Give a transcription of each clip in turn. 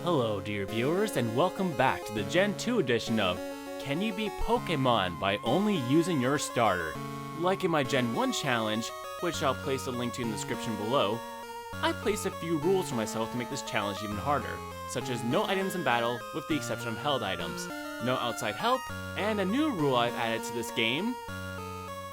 Hello dear viewers, and welcome back to the Gen 2 edition of Can You Beat Pokemon by Only Using Your Starter? Like in my Gen 1 challenge, which I'll place a link to in the description below, I placed a few rules for myself to make this challenge even harder, such as no items in battle with the exception of held items, no outside help, and a new rule I've added to this game,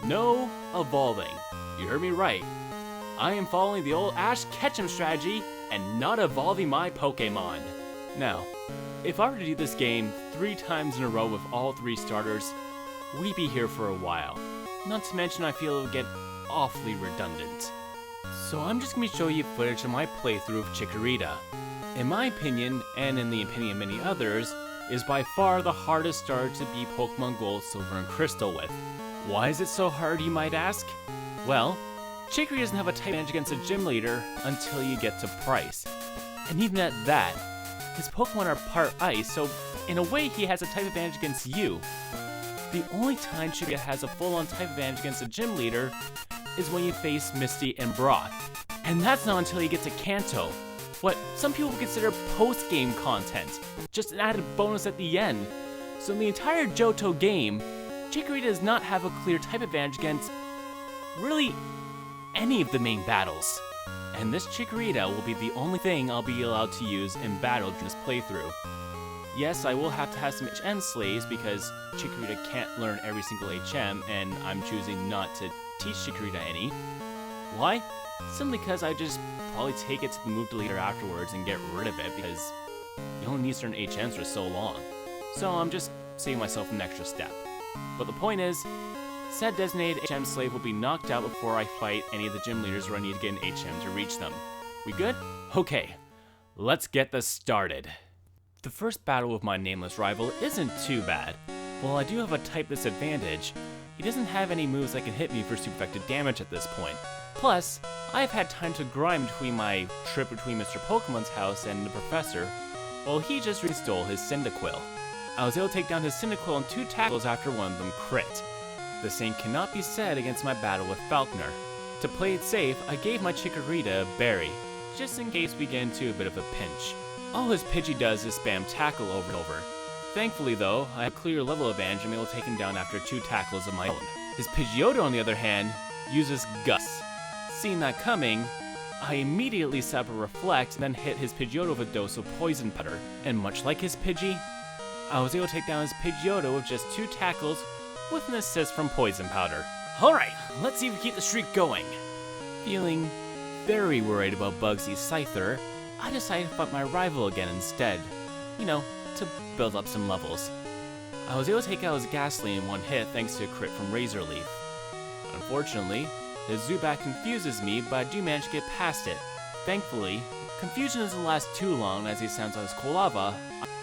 no evolving. You heard me right. I am following the old Ash Ketchum strategy and not evolving my Pokemon. Now, if I were to do this game 3 times in a row with all 3 starters, we'd be here for a while. Not to mention I feel it would get awfully redundant. So I'm just going to show you footage of my playthrough of Chikorita. In my opinion, and in the opinion of many others, is by far the hardest starter to beat Pokemon Gold, Silver, and Crystal with. Why is it so hard, you might ask? Well, Chikorita doesn't have a type advantage against a gym leader until you get to Price. And even at that, his Pokemon are part ice, so in a way he has a type advantage against you. The only time Chikorita has a full-on type advantage against a gym leader is when you face Misty and Brock. And that's not until you get to Kanto, what some people consider post-game content, just an added bonus at the end. So in the entire Johto game, Chikorita does not have a clear type advantage against really any of the main battles. And this Chikorita will be the only thing I'll be allowed to use in battle during this playthrough. Yes, I will have to have some HM slays because Chikorita can't learn every single HM, and I'm choosing not to teach Chikorita any. Why? Simply because I just probably take it to the move deleter afterwards and get rid of it because you only need certain HMs for so long. So I'm just saving myself an extra step. But the point is, said designated HM slave will be knocked out before I fight any of the gym leaders where I need to get an HM to reach them. We good? Okay, let's get this started. The first battle with my nameless rival isn't too bad. While I do have a type disadvantage, he doesn't have any moves that can hit me for super effective damage at this point. Plus, I've had time to grind between my trip between Mr. Pokemon's house and the professor, while he just restole his Cyndaquil. I was able to take down his Cyndaquil in 2 tackles after one of them crit. The same cannot be said against my battle with Falconer. To play it safe, I gave my Chikorita a berry, just in case we get into a bit of a pinch. All his Pidgey does is spam tackle over and over. Thankfully though, I have a clear level advantage and I'm able to take him down after 2 tackles of my own. His Pidgeotto on the other hand, uses Gus. Seeing that coming, I immediately set up a Reflect and then hit his Pidgeotto with a dose of Poison Powder. And much like his Pidgey, I was able to take down his Pidgeotto with just 2 tackles with an assist from Poison Powder. Alright, let's see if we keep the streak going. Feeling very worried about Bugsy's Scyther, I decided to fight my rival again instead. You know, to build up some levels. I was able to take out his Ghastly in 1 hit thanks to a crit from Razor Leaf. Unfortunately, his Zubat confuses me, but I do manage to get past it. Thankfully, confusion doesn't last too long as he sounds out his Kolava.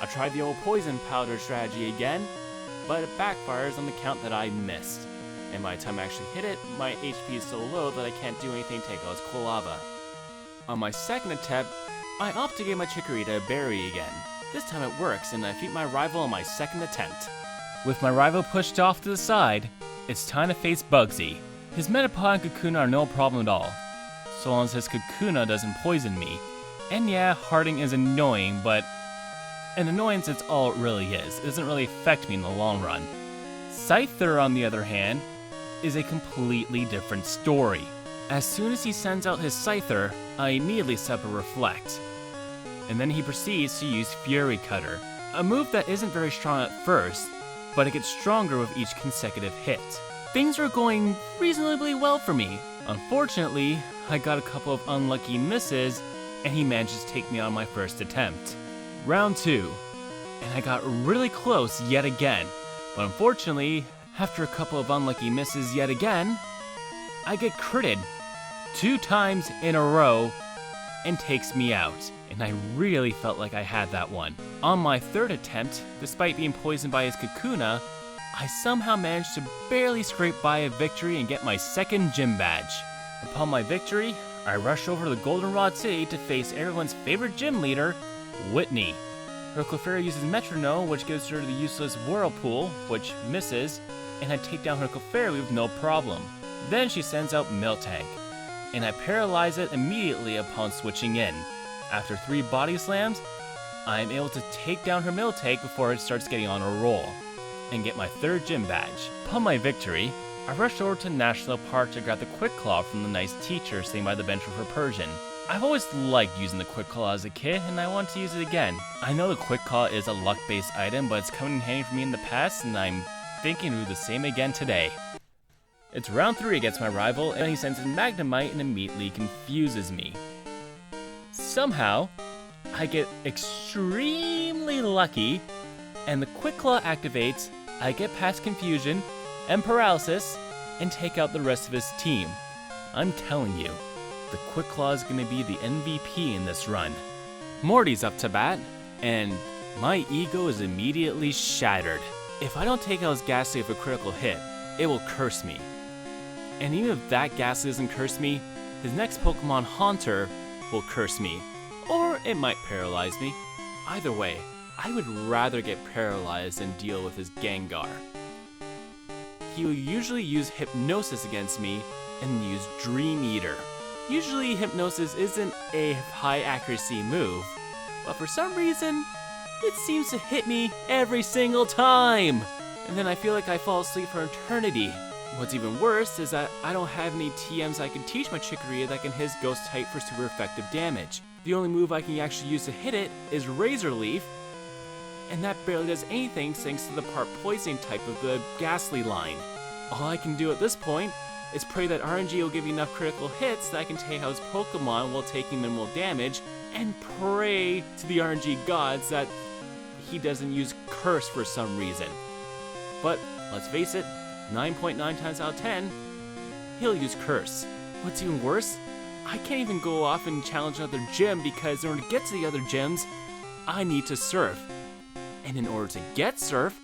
I tried the old Poison Powder strategy again, but it backfires on the count that I missed. And by the time I actually hit it, my HP is so low that I can't do anything to take out his Kolava. On my second attempt, I opt to give my Chikorita a berry again. This time it works, and I defeat my rival on my second attempt. With my rival pushed off to the side, it's time to face Bugsy. His Metapod and Kakuna are no problem at all, so long as his Kakuna doesn't poison me. And yeah, Harding is annoying, but an annoyance is all it really is. It doesn't really affect me in the long run. Scyther, on the other hand, is a completely different story. As soon as he sends out his Scyther, I immediately set up a Reflect. And then he proceeds to use Fury Cutter, a move that isn't very strong at first, but it gets stronger with each consecutive hit. Things are going reasonably well for me. Unfortunately, I got a couple of unlucky misses, and he manages to take me on my first attempt. Round 2, and I got really close yet again, but unfortunately, after a couple of unlucky misses yet again, I get critted 2 times in a row and takes me out, and I really felt like I had that one. On my third attempt, despite being poisoned by his Kakuna, I somehow managed to barely scrape by a victory and get my second gym badge. Upon my victory, I rush over to the Goldenrod City to face everyone's favorite gym leader, Whitney. Her Clefairy uses Metronome, which gives her the useless Whirlpool, which misses, and I take down her Clefairy with no problem. Then she sends out Miltank, and I paralyze it immediately upon switching in. After 3 body slams, I am able to take down her Miltank before it starts getting on a roll, and get my 3rd gym badge. Upon my victory, I rushed over to National Park to grab the Quick Claw from the nice teacher sitting by the bench with her Persian. I've always liked using the Quick Claw as a kid, and I want to use it again. I know the Quick Claw is a luck-based item, but it's come in handy for me in the past, and I'm thinking to do the same again today. It's round 3 against my rival, and he sends in Magnemite and immediately confuses me. Somehow, I get extremely lucky, and the Quick Claw activates, I get past confusion and paralysis, and take out the rest of his team. I'm telling you, the Quick Claw is going to be the MVP in this run. Morty's up to bat, and my ego is immediately shattered. If I don't take out his Ghastly with a critical hit, it will curse me. And even if that Ghastly doesn't curse me, his next Pokemon Haunter will curse me. Or it might paralyze me. Either way, I would rather get paralyzed than deal with his Gengar. He will usually use Hypnosis against me and use Dream Eater. Usually Hypnosis isn't a high accuracy move, but for some reason, it seems to hit me every single time! And then I feel like I fall asleep for eternity. What's even worse is that I don't have any TMs I can teach my Chikorita that can hit Ghost type for super effective damage. The only move I can actually use to hit it is Razor Leaf, and that barely does anything thanks to the part poisoning type of the Ghastly line. All I can do at this point is pray that RNG will give me enough critical hits that I can take out his Pokemon while taking minimal damage, and pray to the RNG gods that he doesn't use Curse for some reason. But let's face it, 9.9 times out of 10, he'll use Curse. What's even worse, I can't even go off and challenge another gym because in order to get to the other gyms, I need to Surf. And in order to get Surf,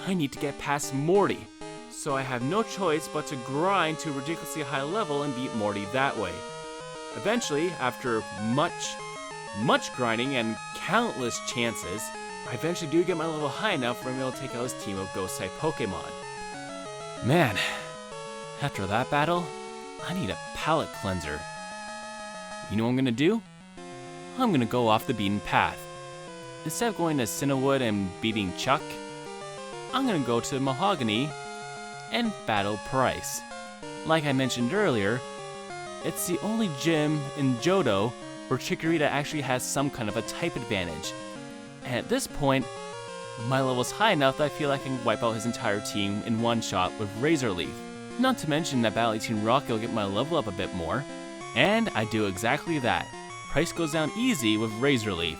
I need to get past Morty. So I have no choice but to grind to a ridiculously high level and beat Morty that way. Eventually, after much grinding and countless chances, I eventually do get my level high enough where I'm able to take out his team of Ghost-type Pokemon. Man, after that battle, I need a palate cleanser. You know what I'm gonna do? I'm gonna go off the beaten path. Instead of going to Cinnawood and beating Chuck, I'm gonna go to Mahogany and battle Price. Like I mentioned earlier, it's the only gym in Johto where Chikorita actually has some kind of a type advantage. And at this point, my level's high enough that I feel like I can wipe out his entire team in one shot with Razor Leaf. Not to mention that Battle 18 Rocket will get my level up a bit more, and I do exactly that. Price goes down easy with Razor Leaf,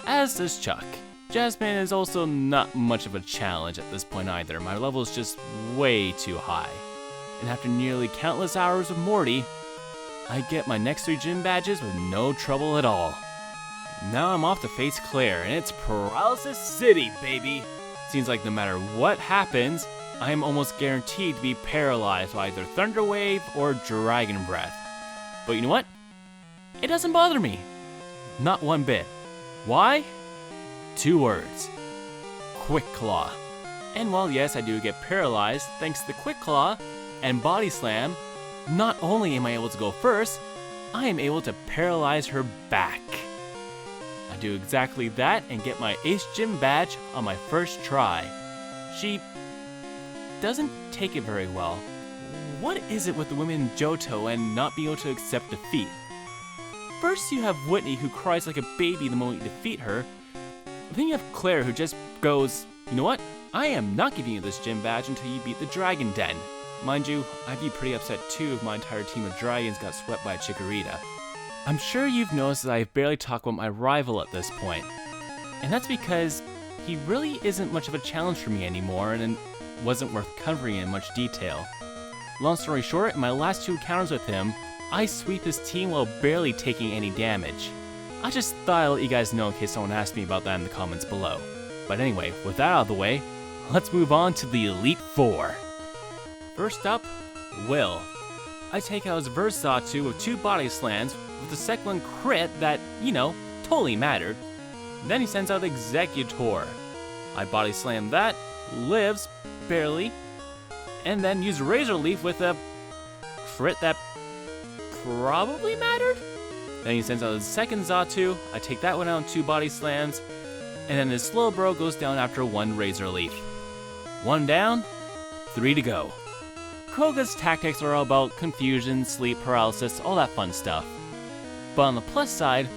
as does Chuck. Jasmine is also not much of a challenge at this point either. My level is just way too high. And after nearly countless hours of Morty, I get my next 3 gym badges with no trouble at all. Now I'm off to face Claire, and it's Paralysis City, baby! Seems like no matter what happens, I am almost guaranteed to be paralyzed by either Thunder Wave or Dragon Breath. But you know what? It doesn't bother me. Not one bit. Why? 2 words. Quick Claw. And while yes, I do get paralyzed, thanks to the Quick Claw and Body Slam, not only am I able to go first, I am able to paralyze her back. I do exactly that and get my Ace Gym badge on my first try. She doesn't take it very well. What is it with the women in Johto and not being able to accept defeat? First you have Whitney who cries like a baby the moment you defeat her. Then you have Claire who just goes, you know what? I am not giving you this gym badge until you beat the Dragon Den. Mind you, I'd be pretty upset too if my entire team of dragons got swept by a Chikorita. I'm sure you've noticed that I've barely talked about my rival at this point. And that's because he really isn't much of a challenge for me anymore and wasn't worth covering in much detail. Long story short, in my last 2 encounters with him, I sweep his team while barely taking any damage. I just thought I'd let you guys know in case someone asked me about that in the comments below. But anyway, with that out of the way, let's move on to the Elite Four. First up, Will. I take out his Versatile with 2 Body Slams, with the second one crit that, totally mattered. Then he sends out Executor. I Body Slam that, lives, barely, and then use Razor Leaf with a crit that probably mattered? Then he sends out his second Xatu, I take that one out in 2 body slams, and then his Slowbro goes down after 1 Razor Leaf. 1 down, 3 to go. Koga's tactics are all about confusion, sleep paralysis, all that fun stuff. But on the plus side,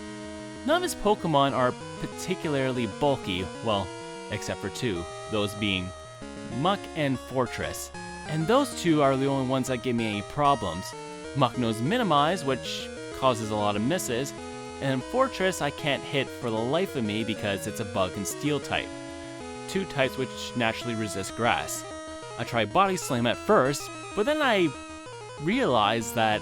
none of his Pokemon are particularly bulky, well, except for 2, those being Muck and Fortress. And those 2 are the only ones that give me any problems. Muck knows Minimize, which causes a lot of misses, and Fortress I can't hit for the life of me because it's a Bug and Steel type. 2 types which naturally resist Grass. I tried Body Slam at first, but then I realized that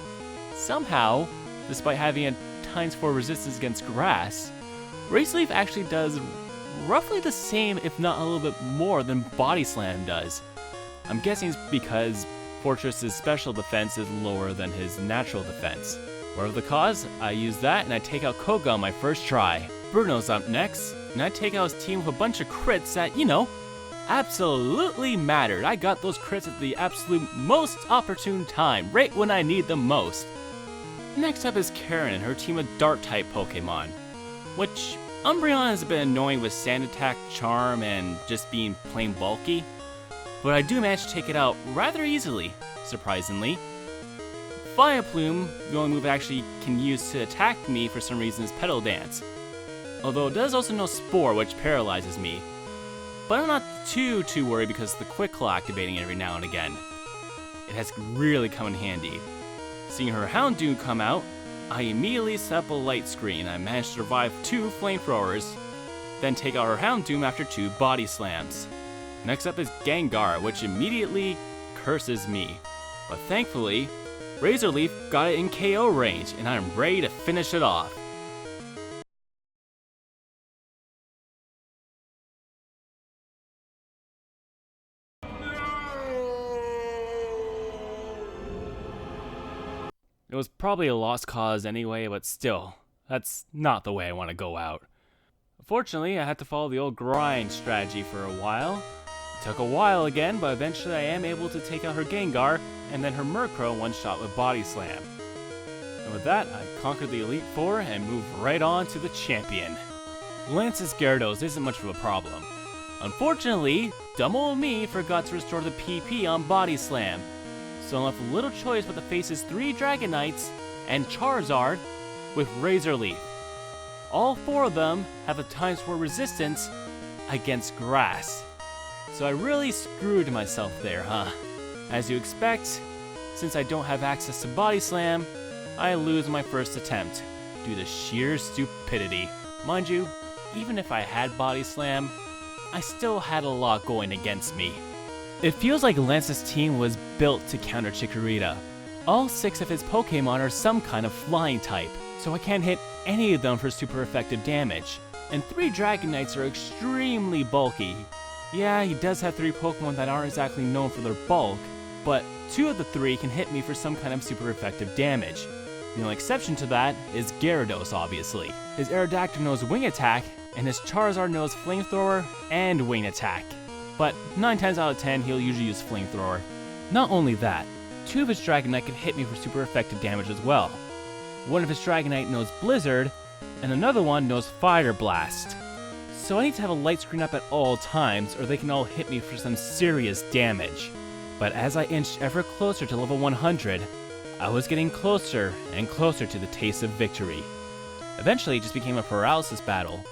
somehow, despite having a ×4 resistance against Grass, Razor Leaf actually does roughly the same, if not a little bit more, than Body Slam does. I'm guessing it's because Fortress's special defense is lower than his natural defense. Whatever the cause, I use that and I take out Koga on my first try. Bruno's up next, and I take out his team with a bunch of crits that, absolutely mattered. I got those crits at the absolute most opportune time, right when I need them most. Next up is Karen and her team of Dark-type Pokemon, which Umbreon has been annoying with Sand Attack, Charm, and just being plain bulky, but I do manage to take it out rather easily, surprisingly. Fire Plume, the only move it actually can use to attack me for some reason is Petal Dance, although it does also know Spore, which paralyzes me. But I'm not too worried because of the Quick Claw activating every now and again. It has really come in handy. Seeing her Houndoom come out, I immediately set up a light screen. I managed to survive 2 flamethrowers, then take out her Houndoom after 2 body slams. Next up is Gengar, which immediately curses me. But thankfully, Razor Leaf got it in KO range, and I'm ready to finish it off. It was probably a lost cause anyway, but still, that's not the way I want to go out. Unfortunately, I had to follow the old grind strategy for a while. It took a while again, but eventually I am able to take out her Gengar, and then her Murkrow one-shot with Body Slam. And with that, I conquered the Elite Four and moved right on to the champion. Lance's Gyarados isn't much of a problem. Unfortunately, dumb old me forgot to restore the PP on Body Slam, so I'm left with little choice but to face his 3 Dragonites and Charizard with Razor Leaf. All 4 of them have a ×4 resistance against Grass. So I really screwed myself there, huh? As you expect, since I don't have access to Body Slam, I lose my first attempt due to sheer stupidity. Mind you, even if I had Body Slam, I still had a lot going against me. It feels like Lance's team was built to counter Chikorita. All 6 of his Pokemon are some kind of flying type, so I can't hit any of them for super effective damage. And 3 Dragonites are extremely bulky. Yeah, he does have 3 Pokemon that aren't exactly known for their bulk, but 2 of the 3 can hit me for some kind of super effective damage. The only exception to that is Gyarados, obviously. His Aerodactyl knows Wing Attack, and his Charizard knows Flamethrower and Wing Attack. But 9 times out of 10, he'll usually use Flamethrower. Not only that, 2 of his Dragonite can hit me for super effective damage as well. One of his Dragonite knows Blizzard, and another one knows Fire Blast. So I need to have a light screen up at all times, or they can all hit me for some serious damage. But as I inched ever closer to level 100, I was getting closer and closer to the taste of victory. Eventually, it just became a paralysis battle,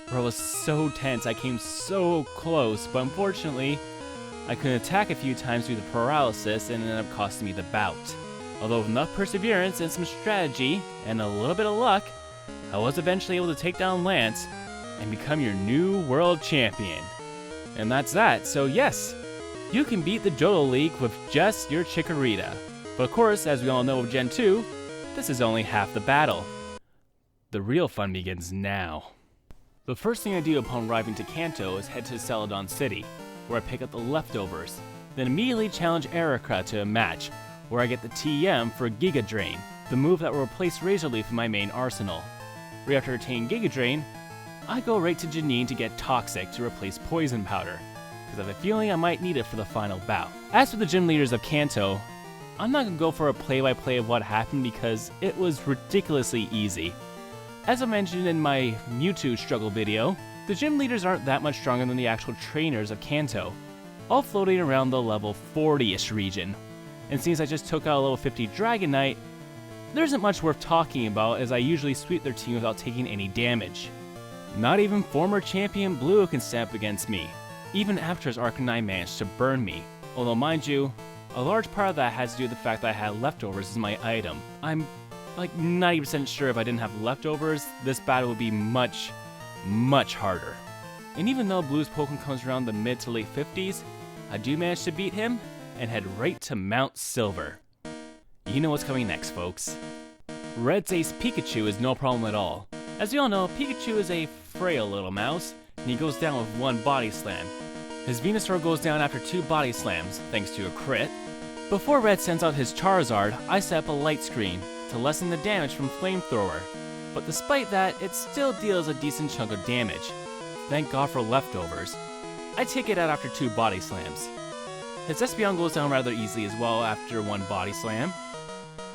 where I was so tense, I came so close, but unfortunately, I couldn't attack a few times due to paralysis and it ended up costing me the bout. Although with enough perseverance and some strategy, and a little bit of luck, I was eventually able to take down Lance and become your new world champion. And that's that, so yes, you can beat the Johto League with just your Chikorita. But of course, as we all know with Gen 2, this is only half the battle. The real fun begins now. The first thing I do upon arriving to Kanto is head to Celadon City, where I pick up the leftovers, then immediately challenge Erika to a match, where I get the TM for Giga Drain, the move that will replace Razor Leaf in my main arsenal. Right after attaining Giga Drain, I go right to Janine to get Toxic to replace Poison Powder, because I have a feeling I might need it for the final bout. As for the gym leaders of Kanto, I'm not going to go for a play-by-play of what happened because it was ridiculously easy. As I mentioned in my Mewtwo struggle video, the gym leaders aren't that much stronger than the actual trainers of Kanto, all floating around the level 40-ish region. And since I just took out a level 50 Dragonite, there isn't much worth talking about as I usually sweep their team without taking any damage. Not even former champion Blue can stand up against me, even after his Arcanine managed to burn me. Although mind you, a large part of that has to do with the fact that I had leftovers as my item. I'm like 90% sure if I didn't have leftovers, this battle would be much harder. And even though Blue's Pokemon comes around the mid to late 50s, I do manage to beat him and head right to Mount Silver. You know what's coming next, folks. Red's ace Pikachu is no problem at all. As we all know, Pikachu is a frail little mouse, and he goes down with one body slam. His Venusaur goes down after 2 body slams, thanks to a crit. Before Red sends out his Charizard, I set up a light screen to lessen the damage from Flamethrower, but despite that, it still deals a decent chunk of damage. Thank God for leftovers. I take it out after 2 body slams. His Espeon goes down rather easily as well after 1 body slam.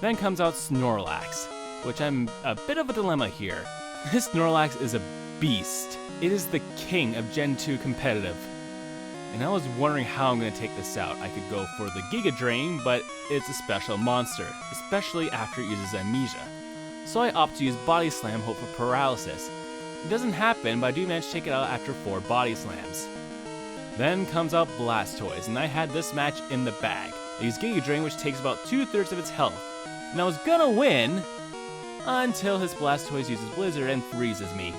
Then comes out Snorlax, which I'm a bit of a dilemma here. This Snorlax is a beast. It is the king of Gen 2 competitive. And I was wondering how I'm going to take this out. I could go for the Giga Drain, but it's a special monster, especially after it uses Amnesia. So I opt to use Body Slam, hope for paralysis. It doesn't happen, but I do manage to take it out after 4 body slams. Then comes out Blastoise, and I had this match in the bag. I used Giga Drain, which takes about 2/3 of its health. And I was gonna win until his Blastoise uses Blizzard and freezes me.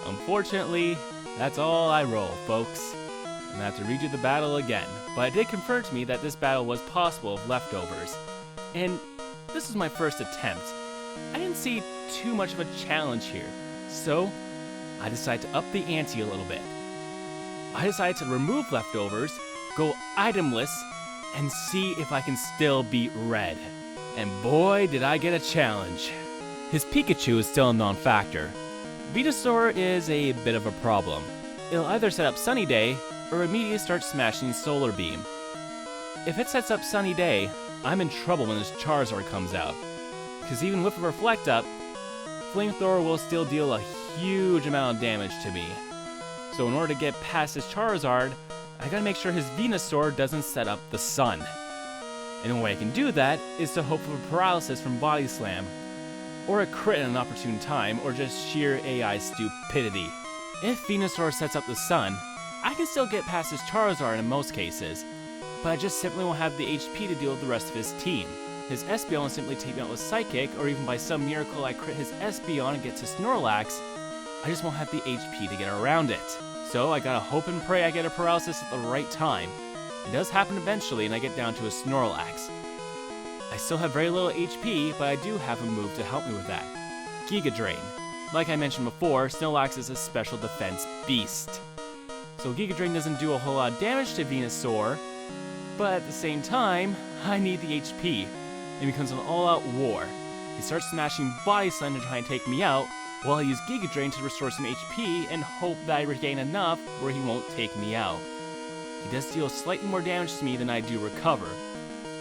Unfortunately, that's all I roll, folks. And I have to redo the battle again. But it did confirm to me that this battle was possible of leftovers. And this was my first attempt. I didn't see too much of a challenge here. So, I decided to up the ante a little bit. I decided to remove leftovers, go itemless, and see if I can still beat Red. And boy, did I get a challenge. His Pikachu is still a non-factor. Venusaur is a bit of a problem. It'll either set up Sunny Day, or immediately start smashing Solar Beam. If it sets up Sunny Day, I'm in trouble when his Charizard comes out. Because even with a Reflect Up, Flamethrower will still deal a huge amount of damage to me. So in order to get past his Charizard, I gotta make sure his Venusaur doesn't set up the sun. And the way I can do that is to hope for paralysis from Body Slam, or a crit at an opportune time, or just sheer AI stupidity. If Venusaur sets up the sun, I can still get past his Charizard in most cases, but I just simply won't have the HP to deal with the rest of his team. His Espeon will simply take me out with Psychic, or even by some miracle I crit his Espeon and get to Snorlax, I just won't have the HP to get around it. So I gotta hope and pray I get a paralysis at the right time. It does happen eventually, and I get down to a Snorlax. I still have very little HP, but I do have a move to help me with that. Giga Drain. Like I mentioned before, Snorlax is a special defense beast. So Giga Drain doesn't do a whole lot of damage to Venusaur, but at the same time, I need the HP. It becomes an all-out war. He starts smashing Body Slam to try and take me out, while I use Giga Drain to restore some HP and hope that I regain enough where he won't take me out. He does deal slightly more damage to me than I do recover,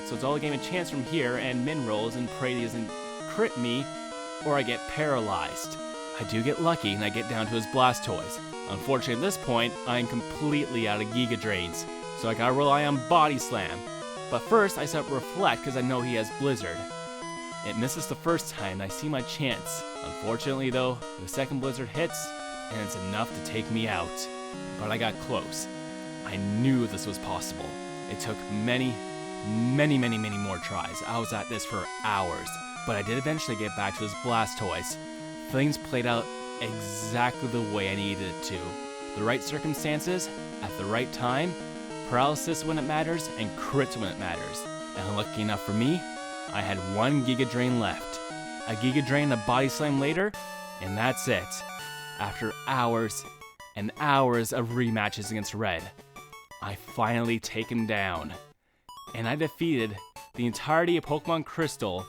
so it's all a game of chance from here and min rolls and pray he doesn't crit me or I get paralyzed. I do get lucky and I get down to his Blastoise. Unfortunately at this point, I am completely out of Giga Drains, so I gotta rely on Body Slam. But first I set up Reflect because I know he has Blizzard. It misses the first time and I see my chance. Unfortunately though, the second Blizzard hits and it's enough to take me out. But I got close. I knew this was possible. It took many more tries. I was at this for hours, but I did eventually get back to his Blastoise. Things played out exactly the way I needed it to. The right circumstances, at the right time, paralysis when it matters, and crits when it matters. And lucky enough for me, I had 1 Giga Drain left. A Giga Drain and a Body Slam later, and that's it. After hours and hours of rematches against Red, I finally take him down. And I defeated the entirety of Pokemon Crystal,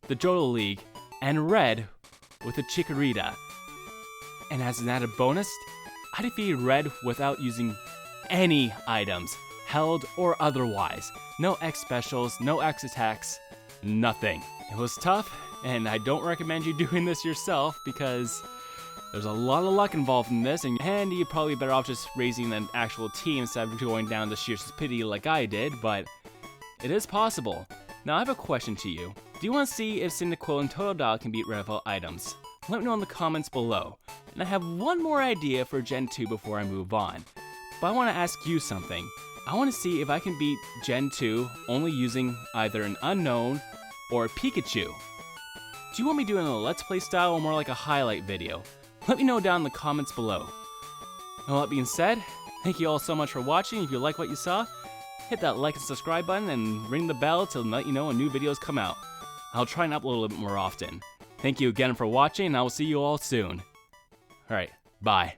the Johto League, and Red with a Chikorita. And as an added bonus, I defeated Red without using any items, held or otherwise. No X specials, no X attacks, nothing. It was tough, and I don't recommend you doing this yourself because There's a lot of luck involved in this, and you're probably better off just raising an actual team instead of going down to sheer stupidity like I did, but it is possible. Now I have a question to you. Do you want to see if Cyndaquil and Totodile can beat Revel items? Let me know in the comments below. And I have one more idea for Gen 2 before I move on. But I want to ask you something. I want to see if I can beat Gen 2 only using either an unknown or a Pikachu. Do you want me doing a Let's Play style or more like a highlight video? Let me know down in the comments below. And all that being said, thank you all so much for watching. If you like what you saw, hit that like and subscribe button and ring the bell to let you know when new videos come out. I'll try and upload a little bit more often. Thank you again for watching, and I will see you all soon. Alright, bye.